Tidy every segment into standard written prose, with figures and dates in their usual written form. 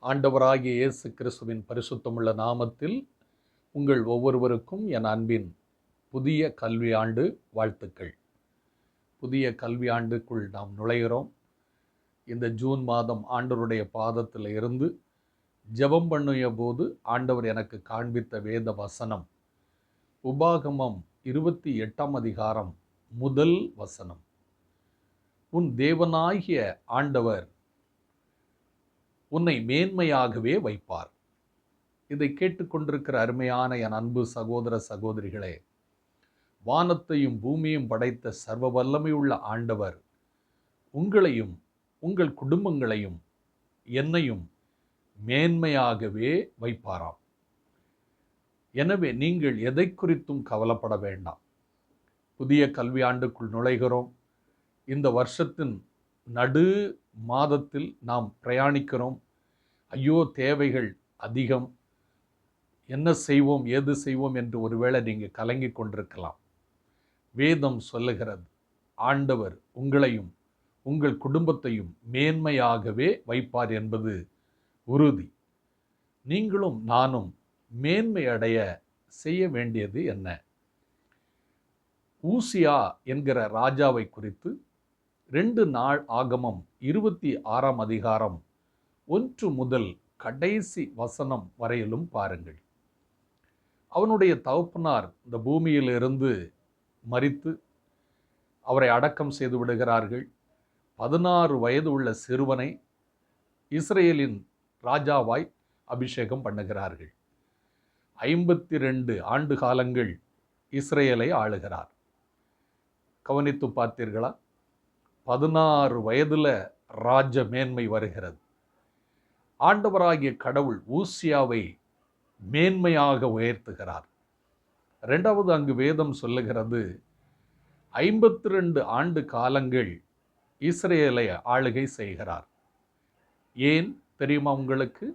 ஆண்டவராகிய இயேசு கிறிஸ்துவின் பரிசுத்தமுள்ள நாமத்தில் உங்கள் ஒவ்வொருவருக்கும் என் அன்பின் புதிய கல்வியாண்டு வாழ்த்துக்கள். புதிய கல்வியாண்டுக்குள் நாம் நுழைகிறோம். இந்த ஜூன் மாதம் ஆண்டவருடைய பாதத்தில் இருந்து ஜெபம் பண்ணிய போது ஆண்டவர் எனக்கு காண்பித்த வேத வசனம் உபாகமம் 28ஆம் அதிகாரம் முதல் வசனம். உன் தேவனாகிய ஆண்டவர் உன்னை மேன்மையாகவே வைப்பார். இதை கேட்டுக்கொண்டிருக்கிற அருமையான என் அன்பு சகோதர சகோதரிகளே, வானத்தையும் பூமியும் படைத்த சர்வ வல்லமையுள்ள ஆண்டவர் உங்களையும் உங்கள் குடும்பங்களையும் என்னையும் மேன்மையாகவே வைப்பாராம். எனவே நீங்கள் எதை குறித்தும் கவலைப்பட வேண்டாம். புதிய கல்வியாண்டுக்குள் நுழைகிறோம். இந்த வருஷத்தின் நடு மாதத்தில் நாம் பிரயாணிக்கிறோம். ஐயோ, தேவைகள் அதிகம், என்ன செய்வோம் ஏது செய்வோம் என்று ஒருவேளை நீங்கள் கலங்கி கொண்டிருக்கலாம். வேதம் சொல்லுகிறது, ஆண்டவர் உங்களையும் உங்கள் குடும்பத்தையும் மேன்மையாகவே வைப்பார் என்பது உறுதி. நீங்களும் நானும் மேன்மை அடைய செய்ய வேண்டியது என்ன? ஊசியா என்கிற ராஜாவை குறித்து 2 நாள் ஆகமம் 26ஆம் அதிகாரம் 1 முதல் கடைசி வசனம் வரையிலும் பாருங்கள். அவனுடைய தகப்பனார் இந்த பூமியிலிருந்து மரித்து அவரை அடக்கம் செய்து விடுகிறார்கள். 16 வயது உள்ள சிறுவனை இஸ்ரேலின் ராஜாவாய் அபிஷேகம் பண்ணுகிறார்கள். 52 ஆண்டு காலங்கள் இஸ்ரேலை ஆளுகிறார். கவனித்து பார்த்தீர்களா? 16 வயதில் ராஜ மேன்மை வருகிறது. ஆண்டவராகிய கடவுள் ஊசியாவை மேன்மையாக உயர்த்துகிறார். 2வது அங்கு வேதம் சொல்லுகிறது, 52 ஆண்டு காலங்கள் இஸ்ரேலை ஆளுகை செய்கிறார். ஏன் தெரியுமா உங்களுக்கு?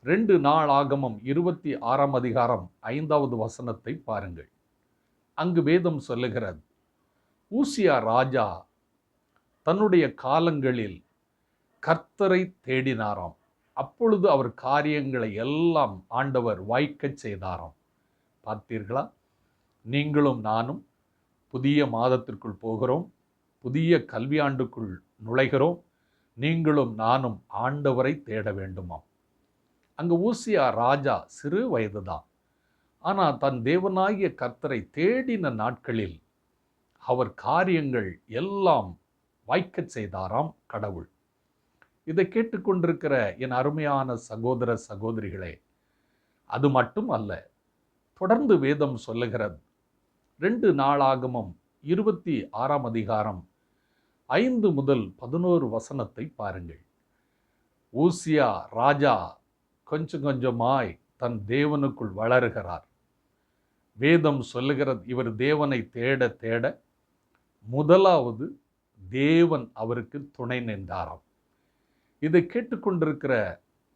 2 நாள் ஆகமம் 26ஆம் அதிகாரம் 5வது வசனத்தை பாருங்கள். அங்கு வேதம் சொல்லுகிறது, ஊசியா ராஜா தன்னுடைய காலங்களில் கர்த்தரை தேடினாராம். அப்பொழுது அவர் காரியங்களை எல்லாம் ஆண்டவர் வாய்க்கச் செய்தாராம். பார்த்தீர்களா? நீங்களும் நானும் புதிய மாதத்திற்குள் போகிறோம். புதிய கல்வியாண்டுக்குள் நுழைகிறோம். நீங்களும் நானும் ஆண்டவரை தேட வேண்டுமாம். அங்கு ஊசியா ராஜா சிறு வயதுதான். ஆனால் தன் தேவனாகிய கர்த்தரை தேடின நாட்களில் அவர் காரியங்கள் எல்லாம் வாய்க்கச் செய்தாராம் கடவுள். இதை கேட்டுக்கொண்டிருக்கிற என் அருமையான சகோதர சகோதரிகளே, அது மட்டும் அல்ல, தொடர்ந்து வேதம் சொல்லுகிறது. 2 நாளாகமம் 26ஆம் அதிகாரம் 5 முதல் 11 வசனத்தை பாருங்கள். ஊசியா ராஜா கொஞ்சம் கொஞ்சமாய் தன் தேவனுக்குள் வளருகிறார். வேதம் சொல்லுகிறது, இவர் தேவனை தேட தேட முதலாவது தேவன் அவருக்கு துணை நின்றாராம். இதை கேட்டுக்கொண்டிருக்கிற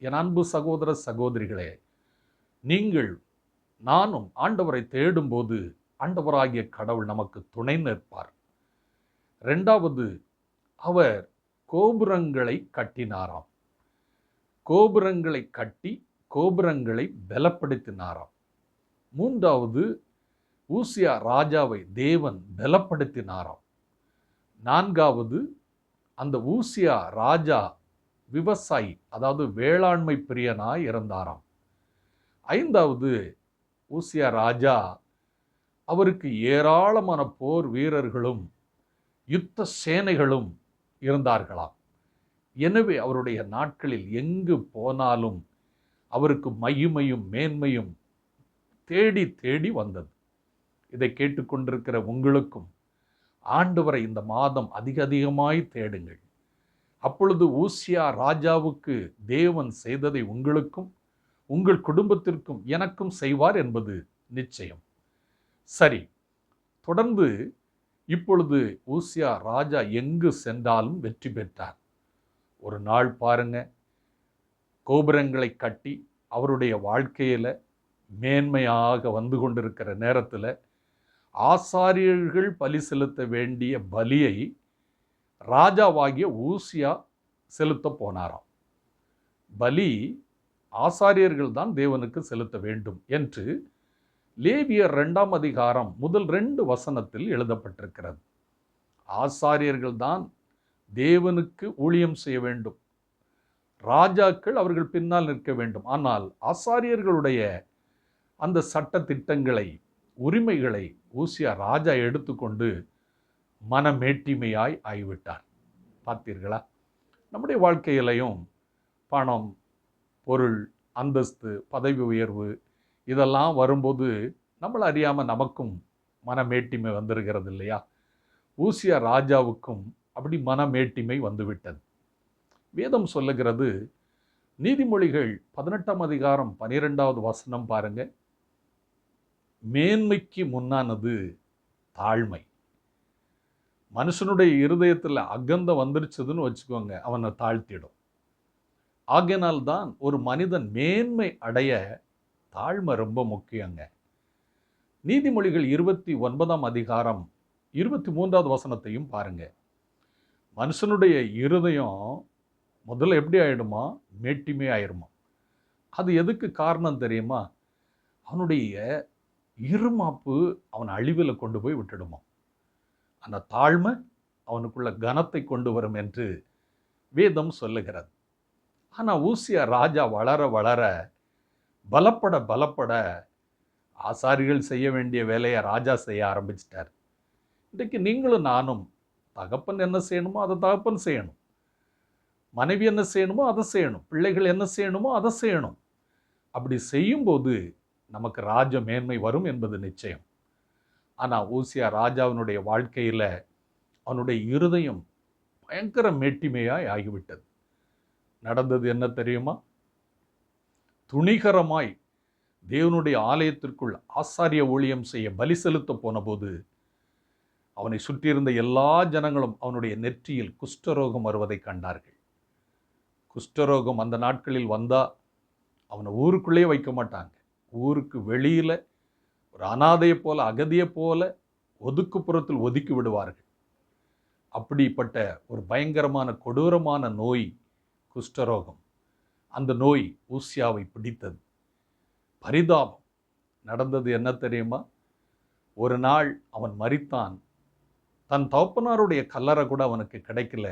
என் அன்பு சகோதர சகோதரிகளே, நீங்கள் நானும் ஆண்டவரை தேடும்போது ஆண்டவராகிய கடவுள் நமக்கு துணை நிற்பார். 2வது, அவர் கோபுரங்களை கட்டினாராம். கோபுரங்களை கட்டி கோபுரங்களை பலப்படுத்தினாராம். 3வது, ஊசியா ராஜாவை தேவன் பலப்படுத்தினாராம். 4வது, அந்த ஊசியா ராஜா விவசாயி, அதாவது வேளாண்மை பிரியனாய் இருந்தாராம். 5வது, ஊசியா ராஜா அவருக்கு ஏராளமான போர் வீரர்களும் யுத்த சேனைகளும் இருந்தார்களாம். எனவே அவருடைய நாட்களில் எங்கு போனாலும் அவருக்கு மகிமையும் மேன்மையும் தேடி தேடி வந்தது. இதை கேட்டுக்கொண்டிருக்கிற உங்களுக்கும் ஆண்டவரை இந்த மாதம் அதிகமாய் தேடுங்கள். அப்பொழுது ஊசியா ராஜாவுக்கு தேவன் செய்ததை உங்களுக்கும் உங்கள் குடும்பத்திற்கும் எனக்கும் செய்வார் என்பது நிச்சயம். சரி, தொடர்ந்து இப்பொழுது ஊசியா ராஜா எங்கு சென்றாலும் வெற்றி பெற்றார். ஒரு நாள் பாருங்க, கோபுரங்களை கட்டி அவருடைய வாழ்க்கையில் மேன்மையாக வந்து கொண்டிருக்கிற நேரத்தில் ஆசாரியர்கள் பலி செலுத்த வேண்டிய பலியை ராஜாவாகிய ஊசியா செலுத்த போனாராம். பலி ஆசாரியர்கள் தான் தேவனுக்கு செலுத்த வேண்டும் என்று லேவியர் 2ஆம் அதிகாரம் முதல் 2 வசனத்தில் எழுதப்பட்டிருக்கிறது. ஆசாரியர்கள் தான் தேவனுக்கு ஊழியம் செய்ய வேண்டும். ராஜாக்கள் அவர்கள் பின்னால் நிற்க வேண்டும். ஆனால் ஆசாரியர்களுடைய அந்த சட்ட திட்டங்களை, உரிமைகளை ஊசியா ராஜா எடுத்துக்கொண்டு மனமேட்டிமையாய் ஆகிவிட்டார். பார்த்தீர்களா? நம்முடைய வாழ்க்கையிலையும் பணம், பொருள், அந்தஸ்து, பதவி உயர்வு இதெல்லாம் வரும்போது நம்மளை அறியாமல் நமக்கும் மனமேட்டிமை வந்துருகிறது இல்லையா? ஊசியா ராஜாவுக்கும் அப்படி மனமேட்டிமை வந்துவிட்டது. வேதம் சொல்லுகிறது, நீதிமொழிகள் 18ஆம் அதிகாரம் 12வது வசனம் பாருங்க. மேன்மைக்கு முன்னானது தாழ்மை. மனுஷனுடைய இருதயத்தில் அகந்தம் வந்துருச்சதுன்னு வச்சுக்கோங்க, அவனை தாழ்த்திடும். ஆகையினால்தான் ஒரு மனிதன் மேன்மை அடைய தாழ்மை ரொம்ப முக்கியங்க. நீதிமொழிகள் 29ஆம் அதிகாரம் 23வது வசனத்தையும் பாருங்க. மனுஷனுடைய இருதயம் முதல்ல எப்படி ஆயிடுமா? மேட்டிமை ஆயிடுமா. அது எதுக்கு காரணம் தெரியுமா? அவனுடைய இருமாப்பு அவன் அழிவில் கொண்டு போய் விட்டுடுமா. அந்த தாழ்மை அவனுக்குள்ள கனத்தை கொண்டு வரும் என்று வேதம் சொல்லுகிறது. ஆனால் ஊசியா ராஜா வளர வளர பலப்பட பலப்பட ஆசாரிகள் செய்ய வேண்டிய வேலையை ராஜா செய்ய ஆரம்பிச்சிட்டார். இன்றைக்கு நீங்களும் நானும் தகப்பன் என்ன செய்யணுமோ அதை தகப்பன் செய்யணும், மனைவி என்ன செய்யணுமோ அதை செய்யணும், பிள்ளைகள் என்ன செய்யணுமோ அதை செய்யணும். அப்படி செய்யும்போது நமக்கு ராஜ மேன்மை வரும் என்பது நிச்சயம். ஆனால் ஊசியா ராஜாவினுடைய வாழ்க்கையில் அவனுடைய இருதயம் பயங்கர மேட்டிமையாய் ஆகிவிட்டது. நடந்தது என்ன தெரியுமா? துணிகரமாய் தேவனுடைய ஆலயத்திற்குள் ஆசாரிய ஊழியம் செய்ய பலி செலுத்த போன போது அவனை சுற்றியிருந்த எல்லா ஜனங்களும் அவனுடைய நெற்றியில் குஷ்டரோகம் வருவதை கண்டார்கள். குஷ்டரோகம் அந்த நாட்களில் வந்தால் அவனை ஊருக்குள்ளே வைக்க மாட்டாங்க. ஊருக்கு வெளியில் ஒரு அனாதையை போல, அகதியை போல ஒதுக்குப்புறத்தில் ஒதுக்கி விடுவார்கள். அப்படிப்பட்ட ஒரு பயங்கரமான கொடூரமான நோய் குஷ்டரோகம். அந்த நோய் ஊசியாவை பிடித்தது. பரிதாபம். நடந்தது என்ன தெரியுமா? ஒரு நாள் அவன் மரித்தான். தன் தகப்பனாருடைய கல்லறை கூட அவனுக்கு கிடைக்கல.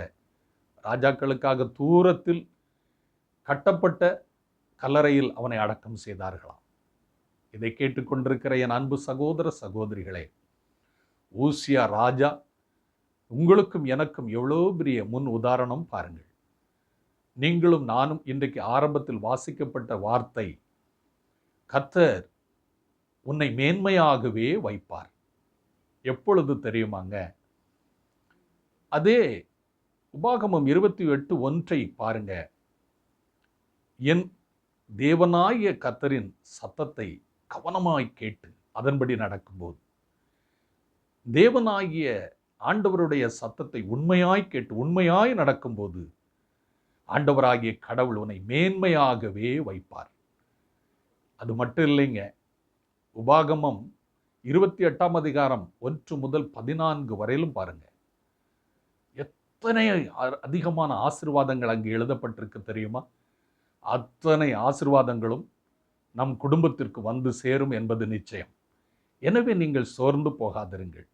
ராஜாக்களுக்காக தூரத்தில் கட்டப்பட்ட கல்லறையில் அவனை அடக்கம் செய்தார்களாம். இதை கேட்டுக்கொண்டிருக்கிற என் அன்பு சகோதர சகோதரிகளே, ஊசியா ராஜா உங்களுக்கும் எனக்கும் எவ்வளோ பெரிய முன் உதாரணம் பாருங்கள். நீங்களும் நானும் இன்றைக்கு ஆரம்பத்தில் வாசிக்கப்பட்ட வார்த்தை, கர்த்தர் உன்னை மேன்மையாகவே வைப்பார். எப்பொழுது தெரியுமாங்க? அதே உபாகமம் 28:1 பாருங்க. என் தேவனாகிய கர்த்தரின் சத்தத்தை கவனமாய் கேட்டு அதன்படி நடக்கும்போது, தேவனாகிய ஆண்டவருடைய சத்தத்தை உண்மையாய் கேட்டு உண்மையாய் நடக்கும்போது ஆண்டவராகிய கடவுள் உன்னை மேன்மையாகவே வைப்பார். அது மட்டும் இல்லைங்க. உபாகமம் 28ஆம் அதிகாரம் 1 முதல் 14 வரையிலும் பாருங்க. எத்தனை அதிகமான ஆசீர்வாதங்கள் அங்கு எழுதப்பட்டிருக்கு தெரியுமா? அத்தனை ஆசீர்வாதங்களும் நம் குடும்பத்திற்கு வந்து சேரும் என்பது நிச்சயம். எனவே நீங்கள் சோர்ந்து போகாதிருங்கள்.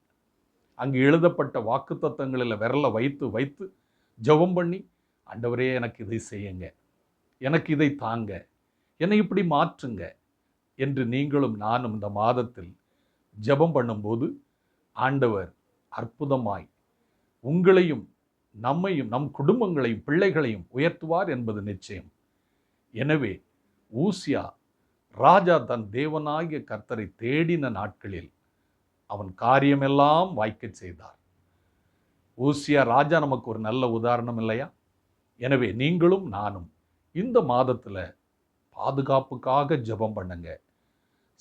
அங்கு எழுதப்பட்ட வாக்குத்தத்தங்களில் விரலை வைத்து வைத்து ஜெபம் பண்ணி, ஆண்டவரே எனக்கு இதை செய்யுங்க, எனக்கு இதை தாங்க, என்னை இப்படி மாற்றுங்க என்று நீங்களும் நானும் இந்த மாதத்தில் ஜெபம் பண்ணும்போது ஆண்டவர் அற்புதமாய் உங்களையும் நம்மையும் நம் குடும்பங்களையும் பிள்ளைகளையும் உயர்த்துவார் என்பது நிச்சயம். எனவே ஊசியா ராஜா தன் தேவனாகிய கர்த்தரை தேடின நாட்களில் அவன் காரியமெல்லாம் வாய்க்கச் செய்தார். ஊசியா ராஜா நமக்கு ஒரு நல்ல உதாரணம் இல்லையா? எனவே நீங்களும் நானும் இந்த மாதத்தில் பாதுகாப்புக்காக ஜெபம் பண்ணுங்க.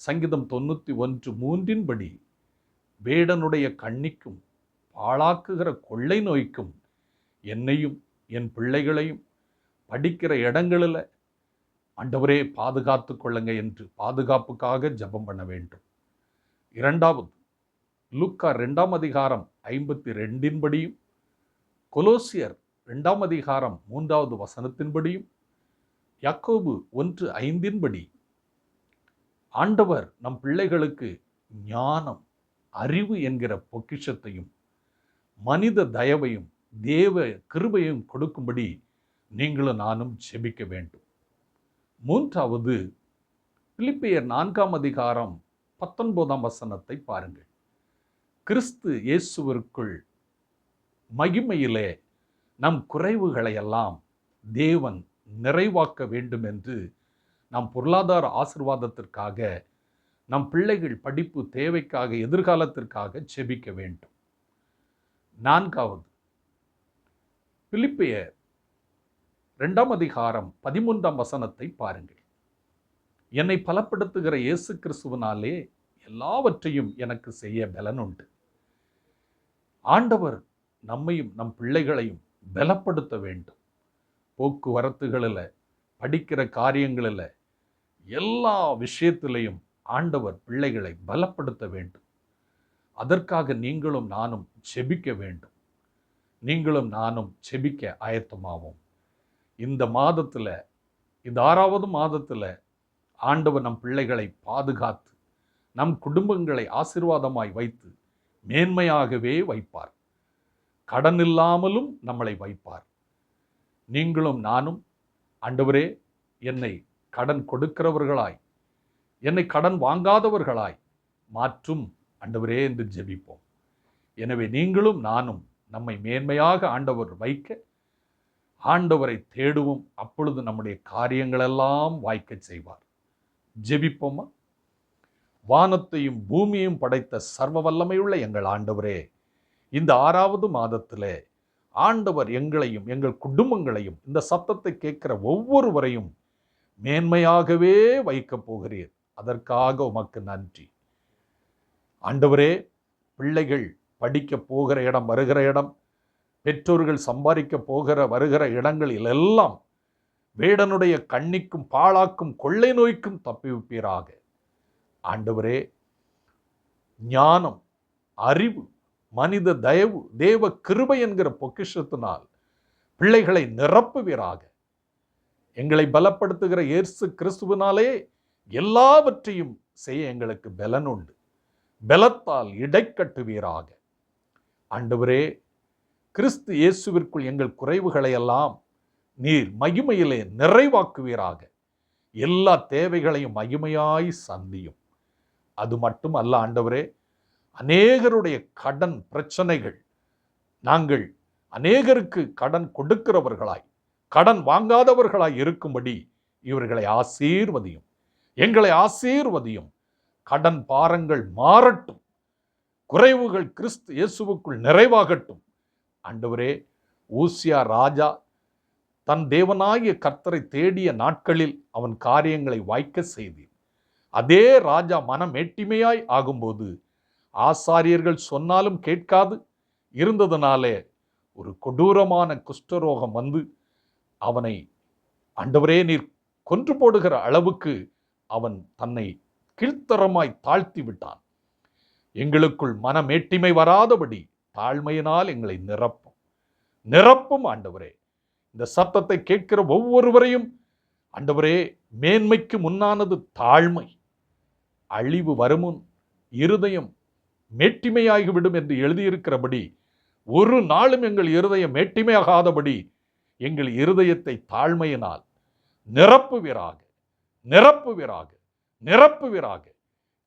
சங்கீதம் 91:3 படி, வேடனுடைய கண்ணிக்கும் பாழாக்குகிற கொள்ளை நோய்க்கும் என்னையும் என் பிள்ளைகளையும் படிக்கிற இடங்களில் ஆண்டவரே பாதுகாத்து கொள்ளுங்க என்று பாதுகாப்புக்காக ஜெபம் பண்ண வேண்டும். இரண்டாவது, லூக்கா 2ஆம் அதிகாரம் 52 படியும் கொலோசியர் 2ஆம் அதிகாரம் 3வது வசனத்தின்படியும் யாக்கோபு 1:5 ஆண்டவர் நம் பிள்ளைகளுக்கு ஞானம், அறிவு என்கிற பொக்கிஷத்தையும் மனித தயவையும் தேவ கிருபையும் கொடுக்கும்படி நீங்களும் நானும் ஜெபிக்க வேண்டும். 3வது பிலிப்பியர் 4:19 பாருங்கள். கிறிஸ்து இயேசுவிற்குள் மகிமையிலே நம் குறைவுகளை எல்லாம் தேவன் நிறைவாக்க வேண்டும் என்று நம் பொருளாதார ஆசீர்வாதத்திற்காக, நம் பிள்ளைகள் படிப்பு தேவைக்காக, எதிர்காலத்திற்காக ஜெபிக்க வேண்டும். 4வது பிலிப்பியர் 2:13 பாருங்கள். என்னை பலப்படுத்துகிற இயேசு கிறிஸ்துவினாலே எல்லாவற்றையும் எனக்கு செய்ய பலன் உண்டு. ஆண்டவர் நம்மையும் நம் பிள்ளைகளையும் பலப்படுத்த வேண்டும். போக்குவரத்துகளில், படிக்கிற காரியங்களில், எல்லா விஷயத்திலையும் ஆண்டவர் பிள்ளைகளை பலப்படுத்த வேண்டும். அதற்காக நீங்களும் நானும் ஜெபிக்க வேண்டும். நீங்களும் நானும் ஜெபிக்க ஆயத்தமாவோம். இந்த மாதத்தில், இந்த 6வது மாதத்தில் ஆண்டவர் நம் பிள்ளைகளை பாதுகாத்து, நம் குடும்பங்களை ஆசீர்வாதமாய் வைத்து மேன்மையாகவே வைப்பார். கடன் இல்லாமலும் நம்மளை வைப்பார். நீங்களும் நானும் ஆண்டவரே என்னை கடன் கொடுக்கிறவர்களாய், என்னை கடன் வாங்காதவர்களாய் மாற்றும் ஆண்டவரே என்று ஜெபிப்போம். எனவே நீங்களும் நானும் நம்மை மேன்மையாக ஆண்டவர் வைக்க ஆண்டவரை தேடுவோம். அப்பொழுது நம்முடைய காரியங்களெல்லாம் வாய்க்க செய்வார். ஜெபிப்போமா? வானத்தையும் பூமியையும் படைத்த சர்வ வல்லமையுள்ள எங்கள் ஆண்டவரே, இந்த 6வது மாதத்திலே ஆண்டவர் எங்களையும் எங்கள் குடும்பங்களையும் இந்த சத்தத்தை கேட்கிற ஒவ்வொருவரையும் மேன்மையாகவே வைக்கப் போகிறீர். அதற்காக உமக்கு நன்றி. ஆண்டவரே, பிள்ளைகள் படிக்க போகிற இடம், வருகிற இடம், பெற்றோர்கள் சம்பாதிக்க போகிற வருகிற இடங்களில் எல்லாம் வேடனுடைய கண்ணிக்கும் பாழாக்கும் கொள்ளை நோய்க்கும் தப்பிவிப்பீராக. ஆண்டவரே, ஞானம், அறிவு, மனித தயவு, தேவ கிருபை என்கிற பொக்கிஷத்தினால் பிள்ளைகளை நிரப்புவீராக. எங்களை பலப்படுத்துகிற இயேசு கிறிஸ்துவினாலே எல்லாவற்றையும் செய்ய எங்களுக்கு பலன் உண்டு. பலத்தால் இடைக்கட்டுவீராக. ஆண்டவரே, கிறிஸ்து இயேசுவிற்குள் எங்கள் குறைவுகளை எல்லாம் நீர் மகிமையிலே நிறைவாக்குவீராக. எல்லா தேவைகளையும் மகிமையாய் சந்தியும். அது மட்டும் அல்ல ஆண்டவரே, அநேகருடைய கடன் பிரச்சனைகள், நாங்கள் அநேகருக்கு கடன் கொடுக்கிறவர்களாய், கடன் வாங்காதவர்களாய் இருக்கும்படி இவர்களை ஆசீர்வதியும். எங்களை ஆசீர்வதியும். கடன் பாரங்கள் மாறட்டும். குறைவுகள் கிறிஸ்து இயேசுவுக்குள் நிறைவாகட்டும். ஆண்டவரே, ஊசியா ராஜா தன் தேவனாகிய கர்த்தரை தேடிய நாட்களில் அவன் காரியங்களை வாய்க்க செய்தீர். அதே ராஜா மனமேட்டிமையாய் ஆகும்போது ஆசாரியர்கள் சொன்னாலும் கேட்காது இருந்ததனாலே ஒரு கொடூரமான குஷ்டரோகம் வந்து அவனை ஆண்டவரே நீர் கொன்று போடுகிற அளவுக்கு அவன் தன்னை கீழ்த்தரமாய் தாழ்த்தி விட்டான். எங்களுக்குள் மனமேட்டிமை வராதபடி தாழ்மையினால் எங்களை நிரப்பும் ஆண்டவரே. இந்த சத்தத்தை கேட்கிற ஒவ்வொருவரையும் ஆண்டவரே, மேன்மைக்கு முன்னானது தாழ்மை. அழிவு வருமுன் இருதயம் மேட்டிமையாகிவிடும் என்று எழுதியிருக்கிறபடி ஒரு நாளும் எங்கள் இருதயம் மேட்டிமையாகாதபடி எங்கள் இருதயத்தை தாழ்மையினால் நிரப்புவீராக.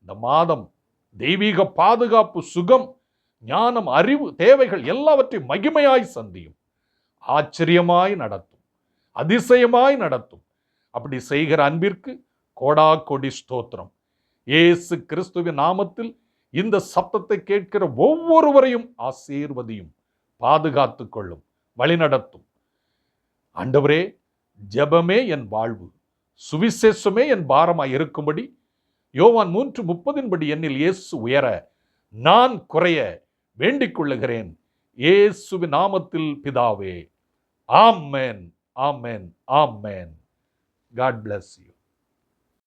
இந்த மாதம் தெய்வீக பாதுகாப்பு, சுகம், ஞானம், அறிவு, தேவைகள் எல்லாவற்றையும் மகிமையாய் சந்தியும். ஆச்சரியமாய் நடத்தும், அதிசயமாய் நடத்தும். அப்படி செய்கிற அன்பிற்கு கோடா கோடி ஸ்தோத்திரம். இயேசு கிறிஸ்துவின் நாமத்தில் இந்த சத்தத்தை கேட்கிற ஒவ்வொருவரையும் ஆசீர்வதியும், பாதுகாத்து கொள்ளும், வழிநடத்தும். ஆண்டவரே, ஜெபமே என் வாழ்வு, சுவிசேஷமே என் பாரமாய் இருக்கும்படி யோவான் 3:30 என்னில் இயேசு உயர, நான் குறைய வேண்டிக் கொள்ளுகிறேன். இயேசுவின் நாமத்தில் பிதாவே. ஆமென், ஆமென், ஆமென். God bless you.